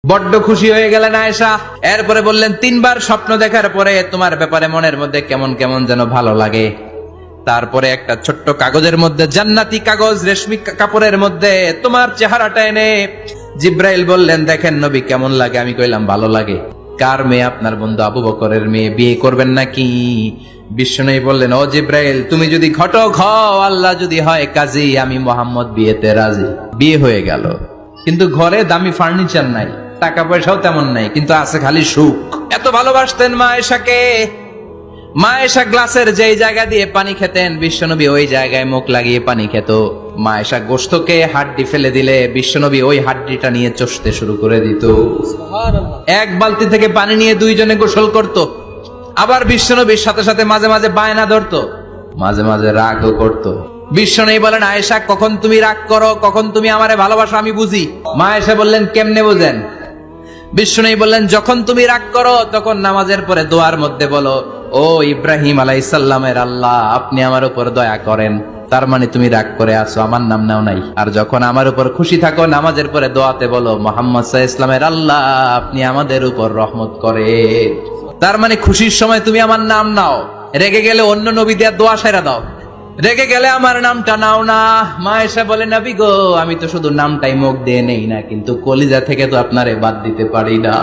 বড্ড খুশি হয়ে গেলেন আয়েশা। এরপরে বললেন, 3 বার স্বপ্ন দেখার পরে তোমার ব্যাপারে মনের মধ্যে কেমন কেমন যেন ভালো লাগে। তারপরে একটা ছোট্ট কাগজের মধ্যে, জান্নাতি কাগজ, রেশমি কাপড়ের মধ্যে তোমার চেহারাটা এনে জিব্রাইল বললেন, দেখেন নবী কেমন লাগে। আমি কইলাম ভালো লাগে। কার মেয়ে? আপনার বন্ধু আবু বকরের মেয়ে। বিয়ে করবেন নাকি? বিশ্বনবী বললেন, ও জিব্রাইল, তুমি যদি ঘটক হও, আল্লাহ যদি হয় কাজী, আমি মোহাম্মদ বিয়েতে রাজি। বিয়ে হয়ে গেল, কিন্তু ঘরে দামি ফার্নিচার নাই, টাকা পয়সাও তেমন নাই, কিন্তু আছে খালি সুখ। এত ভালোবাসতেন মা আয়েশাকে। মা আয়েশা গ্লাসের যেই জায়গা দিয়ে পানি খেতেন, বিশ্বনবী ওই জায়গায় মুখ লাগিয়ে পানি খেত। মা আয়েশা গোশতকে হাড্ডি ফেলে দিলে বিশ্বনবী ওই হাড্ডিটা নিয়ে চষতে শুরু করে দিত। এক বালতি থেকে পানি নিয়ে দুইজনে গোসল করত। আবার বিশ্বনবীর সাথে সাথে মাঝে মাঝে বায়না ধরতো, মাঝে মাঝে রাগও করত। বিশ্বনবী বলেন, আয়েশা কখন তুমি রাগ করো, কখন তুমি আমারে ভালোবাসো আমি বুঝি। মা আয়েশা বললেন, কেমনে বুঝেন? বিশ্বনবী বললেন, যখন তুমি রাগ করো তখন নামাজের পরে দোয়ার মধ্যে বলো, ও ইব্রাহিম আলাইহিস সালামের আল্লাহ, আপনি আমার উপর দয়া করেন। তার মানে তুমি রাগ করে আছো, আমার নাম নাও নাই। আর যখন আমার উপর খুশি থাকো, নামাজের পরে দোয়াতে বলো, মুহাম্মদ সাল্লাল্লাহু আলাইহি ওয়াসাল্লামের আল্লাহ, আপনি আমাদের উপর রহমত করেন। তার মানে খুশির সময় তুমি আমার নাম নাও, রেগে গেলে অন্য নবী দিয়ে দোয়া সেরা দাও, রেগে গেলে আমার নামটা নাও না। মা আয়েশা বলে, নবী গো, আমি তো শুধু নামটাই মুখ দিয়ে নেই না, কিন্তু কলিজা থেকে তো আপনারে বাদ দিতে পারি না।